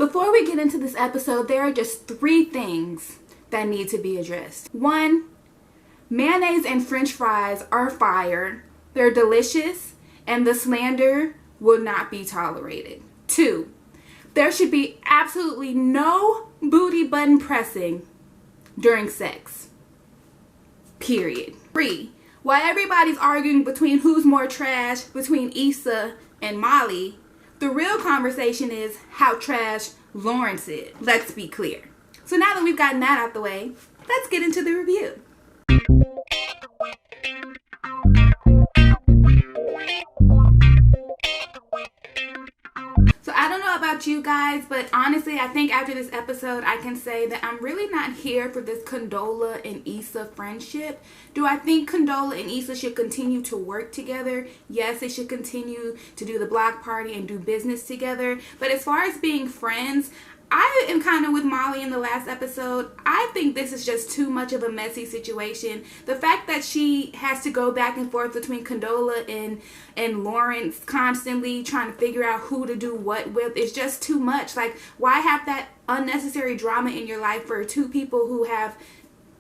Before we get into this episode, there are just 3 things that need to be addressed. 1, mayonnaise and french fries are fire. They're delicious and the slander will not be tolerated. 2, there should be absolutely no booty button pressing during sex. Period. 3, while everybody's arguing between who's more trash between Issa and Molly, the real conversation is how trash Lawrence is. Let's be clear. So now that we've gotten that out the way, let's get into the review. So I don't know about you guys, but honestly, I think after this episode, I can say that I'm really not here for this Condola and Issa friendship. Do I think Condola and Issa should continue to work together? Yes, they should continue to do the block party and do business together. But as far as being friends, I am kind of with Molly in the last episode. I think this is just too much of a messy situation. The fact that she has to go back and forth between Condola and Lawrence, constantly trying to figure out who to do what with, is just too much. Like, why have that unnecessary drama in your life for 2 people who have,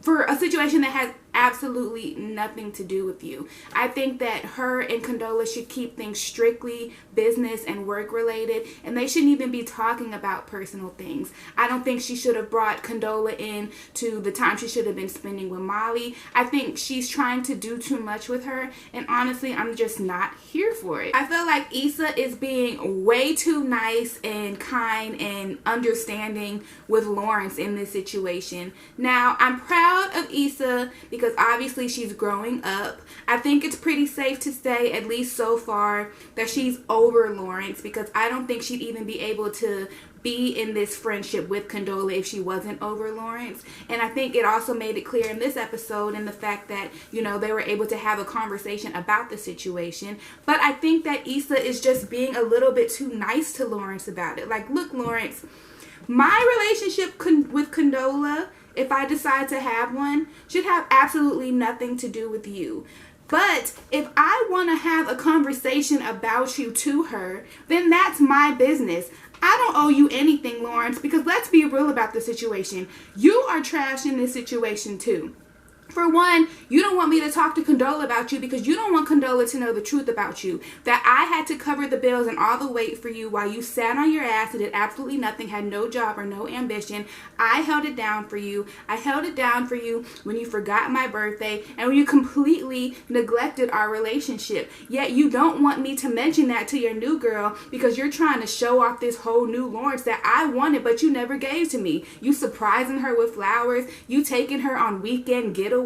for a situation that has absolutely nothing to do with you? I think that her and Condola should keep things strictly business and work related, and they shouldn't even be talking about personal things. I don't think she should have brought Condola in to the time she should have been spending with Molly. I think she's trying to do too much with her, and honestly, I'm just not here for it. I feel like Issa is being way too nice and kind and understanding with Lawrence in this situation. Now, I'm proud of Issa because obviously she's growing up. I think it's pretty safe to say, at least so far, that she's over Lawrence, because I don't think she'd even be able to be in this friendship with Condola if she wasn't over Lawrence. And I think it also made it clear in this episode, in the fact that, you know, they were able to have a conversation about the situation. But I think that Issa is just being a little bit too nice to Lawrence about it. Like, look, Lawrence, my relationship with Condola, if I decide to have one, should have absolutely nothing to do with you. But if I want to have a conversation about you to her, then that's my business. I don't owe you anything, Lawrence, because let's be real about the situation. You are trash in this situation too. For one, you don't want me to talk to Condola about you because you don't want Condola to know the truth about you. That I had to cover the bills and all the weight for you while you sat on your ass and did absolutely nothing, had no job or no ambition. I held it down for you. I held it down for you when you forgot my birthday and when you completely neglected our relationship. Yet you don't want me to mention that to your new girl because you're trying to show off this whole new Lawrence that I wanted but you never gave to me. You surprising her with flowers. You taking her on weekend getaways.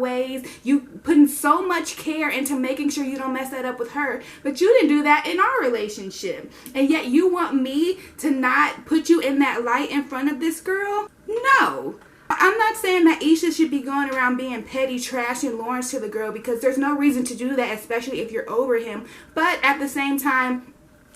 You putting so much care into making sure you don't mess that up with her, but you didn't do that in our relationship. And yet you want me to not put you in that light in front of this girl? No. I'm not saying that Issa should be going around being petty, trashing Lawrence to the girl, because there's no reason to do that, especially if you're over him. But at the same time,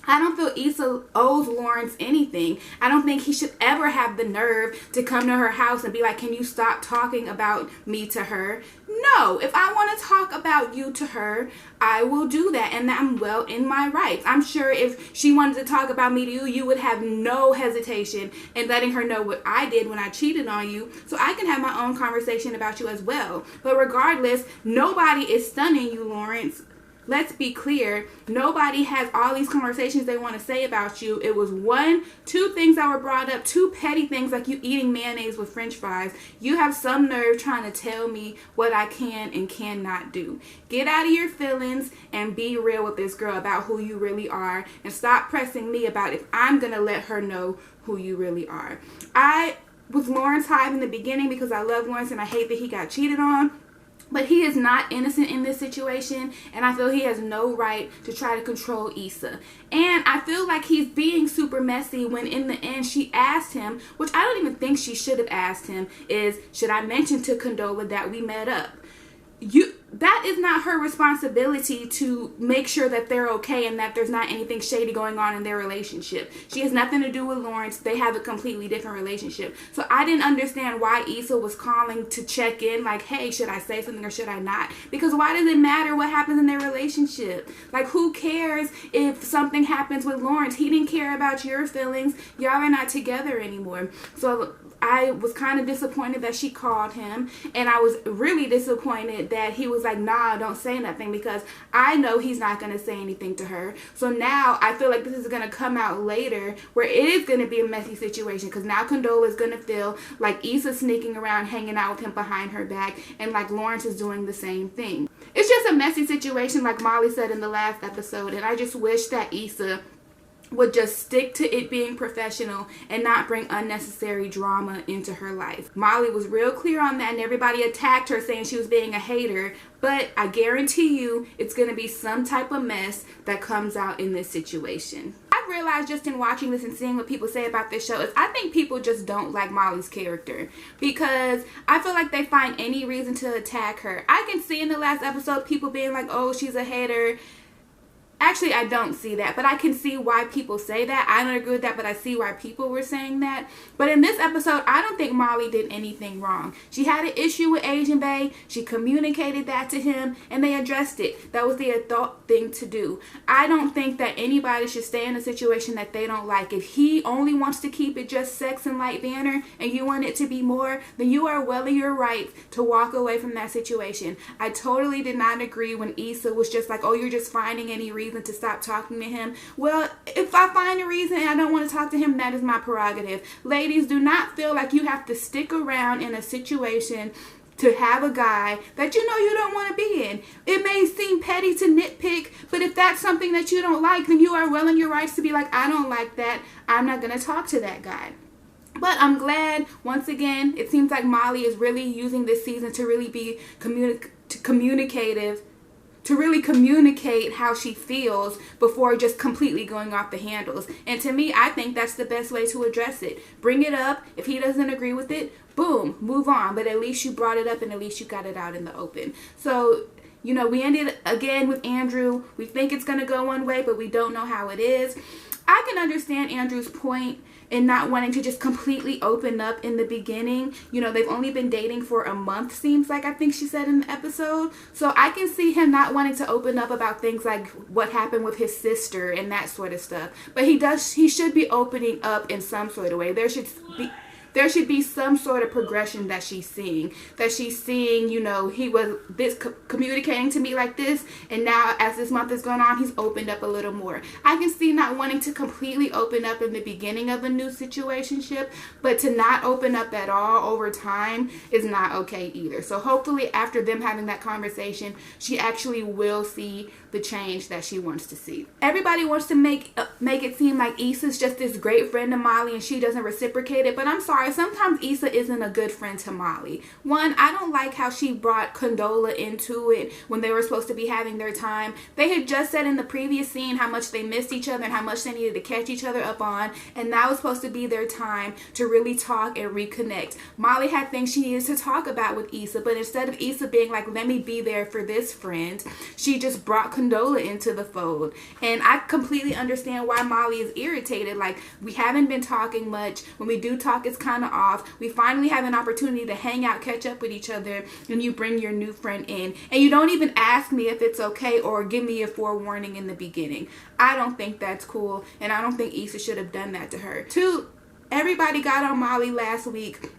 I don't feel Issa owes Lawrence anything. I don't think he should ever have the nerve to come to her house and be like, can you stop talking about me to her? No, if I want to talk about you to her, I will do that, and I'm well in my rights. I'm sure if she wanted to talk about me to you, you would have no hesitation in letting her know what I did when I cheated on you, so I can have my own conversation about you as well. But regardless, nobody is stunning you, Lawrence. Let's be clear, nobody has all these conversations they want to say about you. It was 1, 2 things that were brought up, 2 petty things like you eating mayonnaise with french fries. You have some nerve trying to tell me what I can and cannot do. Get out of your feelings and be real with this girl about who you really are, and stop pressing me about if I'm going to let her know who you really are. I was Lawrence Hive in the beginning because I love Lawrence and I hate that he got cheated on. But he is not innocent in this situation, and I feel he has no right to try to control Issa. And I feel like he's being super messy when in the end she asked him, which I don't even think she should have asked him, is, should I mention to Condola that we met up? that is not her responsibility to make sure that they're okay and that there's not anything shady going on in their relationship. She has nothing to do with Lawrence. They have a completely different relationship. So I didn't understand why Issa was calling to check in, like, hey, should I say something or should I not? Because why does it matter what happens in their relationship? Like, who cares if something happens with Lawrence? He didn't care about your feelings. Y'all are not together anymore. So I was kind of disappointed that she called him, and I was really disappointed that he was like, nah, don't say nothing, because I know he's not going to say anything to her. So now I feel like this is going to come out later where it is going to be a messy situation, because now Condola is going to feel like Issa's sneaking around hanging out with him behind her back, and like Lawrence is doing the same thing. It's just a messy situation, like Molly said in the last episode, and I just wish that Issa would just stick to it being professional and not bring unnecessary drama into her life. Molly was real clear on that, and everybody attacked her saying she was being a hater, but I guarantee you it's going to be some type of mess that comes out in this situation. I realized just in watching this and seeing what people say about this show is I think people just don't like Molly's character, because I feel like they find any reason to attack her. I can see in the last episode people being like, oh, she's a hater. Actually, I don't see that, but I can see why people say that. I don't agree with that, but I see why people were saying that. But in this episode, I don't think Molly did anything wrong. She had an issue with Asian Bae. She communicated that to him, and they addressed it. That was the adult thing to do. I don't think that anybody should stay in a situation that they don't like. If he only wants to keep it just sex and light banner, and you want it to be more, then you are well in your right to walk away from that situation. I totally did not agree when Issa was just like, oh, you're just finding any reason to stop talking to him. Well, if I find a reason and I don't want to talk to him, that is my prerogative. Ladies, do not feel like you have to stick around in a situation to have a guy that you know you don't want to be in. It may seem petty to nitpick, but if that's something that you don't like, then you are well in your rights to be like, I don't like that. I'm not going to talk to that guy. But I'm glad, once again, it seems like Molly is really using this season to really be communicative, to really communicate how she feels before just completely going off the handles. And to me, I think that's the best way to address it. Bring it up. If he doesn't agree with it, boom, move on. But at least you brought it up and at least you got it out in the open. So, you know, we ended again with Andrew. We think it's going to go one way, but we don't know how it is. I can understand Andrew's point in not wanting to just completely open up in the beginning. You know, they've only been dating for a month, seems like, I think she said in the episode. So I can see him not wanting to open up about things like what happened with his sister and that sort of stuff. But he should be opening up in some sort of way. There should be some sort of progression that she's seeing. That she's seeing, you know, he was communicating to me like this, and now as this month is going on, he's opened up a little more. I can see not wanting to completely open up in the beginning of a new situationship, but to not open up at all over time is not okay either. So hopefully after them having that conversation, she actually will see the change that she wants to see. Everybody wants to make it seem like Issa's just this great friend to Molly and she doesn't reciprocate it, but I'm sorry, sometimes Issa isn't a good friend to Molly. One, I don't like how she brought Condola into it when they were supposed to be having their time. They had just said in the previous scene how much they missed each other and how much they needed to catch each other up on, and that was supposed to be their time to really talk and reconnect. Molly had things she needed to talk about with Issa, but instead of Issa being like, let me be there for this friend, she just brought Condola into the fold. And I completely understand why Molly is irritated. Like, we haven't been talking much. When we do talk, it's kind of off. We finally have an opportunity to hang out, catch up with each other, and you bring your new friend in. And you don't even ask me if it's okay or give me a forewarning in the beginning. I don't think that's cool, and I don't think Issa should have done that to her. Two, everybody got on Molly last week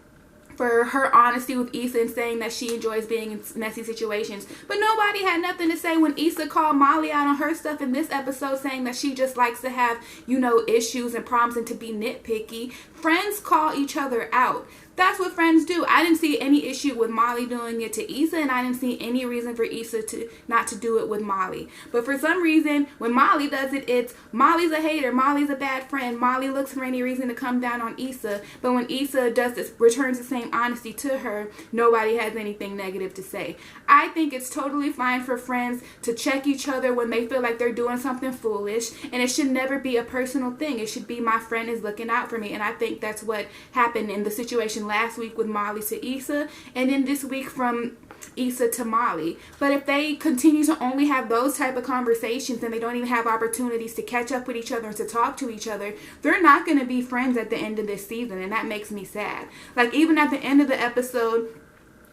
for her honesty with Issa and saying that she enjoys being in messy situations. But nobody had nothing to say when Issa called Molly out on her stuff in this episode, saying that she just likes to have, you know, issues and problems and to be nitpicky. Friends call each other out. That's what friends do. I didn't see any issue with Molly doing it to Issa, and I didn't see any reason for Issa not to do it with Molly. But for some reason, when Molly does it, it's Molly's a hater, Molly's a bad friend, Molly looks for any reason to come down on Issa. But when Issa does this, returns the same honesty to her, nobody has anything negative to say. I think it's totally fine for friends to check each other when they feel like they're doing something foolish, and it should never be a personal thing. It should be my friend is looking out for me, and I think that's what happened in the situation last week with Molly to Issa, and then this week from Issa to Molly. But if they continue to only have those type of conversations and they don't even have opportunities to catch up with each other and to talk to each other, they're not going to be friends at the end of this season, and that makes me sad. Like, even at the end of the episode,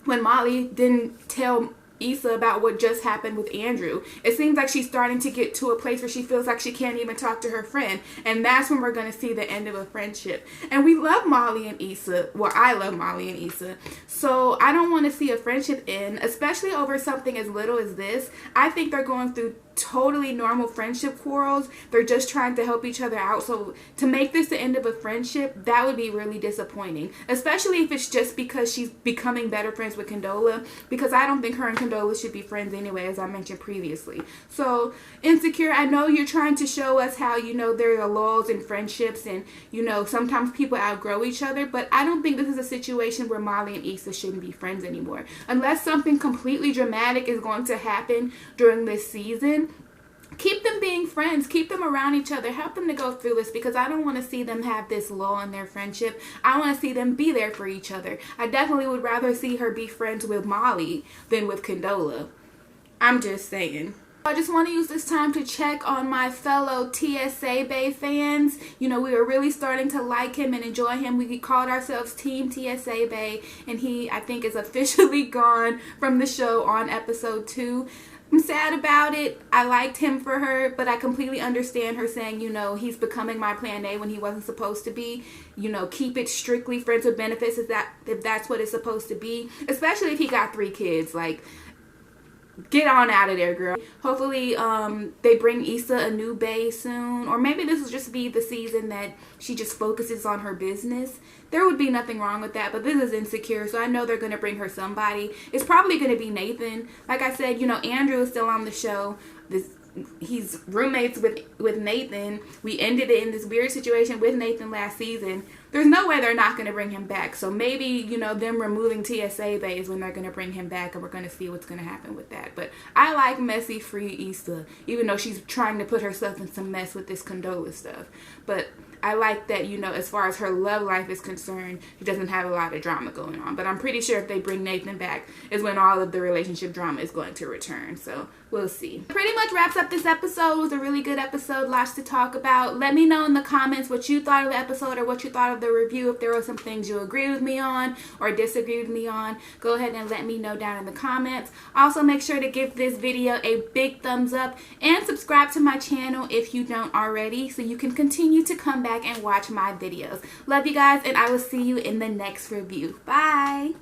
when Molly didn't tell Issa about what just happened with Andrew, it seems like she's starting to get to a place where she feels like she can't even talk to her friend, and that's when we're going to see the end of a friendship. And we love Molly and Issa. Well, I love Molly and Issa, so I don't want to see a friendship end, especially over something as little as this. I think they're going through totally normal friendship quarrels. They're just trying to help each other out. So to make this the end of a friendship, that would be really disappointing, especially if it's just because she's becoming better friends with Condola, because I don't think her and Condola should be friends anyway, as I mentioned previously. So Insecure, I know you're trying to show us how, you know, there are lulls in friendships and, you know, sometimes people outgrow each other, but I don't think this is a situation where Molly and Issa shouldn't be friends anymore. Unless something completely dramatic is going to happen during this season, keep them being friends. Keep them around each other. Help them to go through this, because I don't want to see them have this lull in their friendship. I want to see them be there for each other. I definitely would rather see her be friends with Molly than with Condola. I'm just saying. I just want to use this time to check on my fellow TSA Bay fans. You know, we were really starting to like him and enjoy him. We called ourselves Team TSA Bay, and he, I think, is officially gone from the show on episode 2. I'm sad about it. I liked him for her, but I completely understand her saying, you know, he's becoming my plan A when he wasn't supposed to be. You know, keep it strictly friends with benefits if that's what it's supposed to be. Especially if he got 3 kids. Like, get on out of there, girl. Hopefully, they bring Issa a new bae soon. Or maybe this will just be the season that she just focuses on her business. There would be nothing wrong with that, but this is Insecure, so I know they're going to bring her somebody. It's probably going to be Nathan. Like I said, you know, Andrew is still on the show. He's roommates with Nathan. We ended it in this weird situation with Nathan last season. There's no way they're not going to bring him back. So maybe, you know, them removing TSA Bay is when they're going to bring him back, and we're going to see what's going to happen with that. But I like messy free Issa, even though she's trying to put herself in some mess with this Condola stuff. But I like that, you know, as far as her love life is concerned, she doesn't have a lot of drama going on. But I'm pretty sure if they bring Nathan back is when all of the relationship drama is going to return. So we'll see. Pretty much wraps up this episode. It was a really good episode. Lots to talk about. Let me know in the comments what you thought of the episode or what you thought of the review. If there were some things you agreed with me on or disagreed with me on, go ahead and let me know down in the comments. Also, make sure to give this video a big thumbs up and subscribe to my channel if you don't already, so you can continue to come back and watch my videos. Love you guys, and I will see you in the next review. Bye!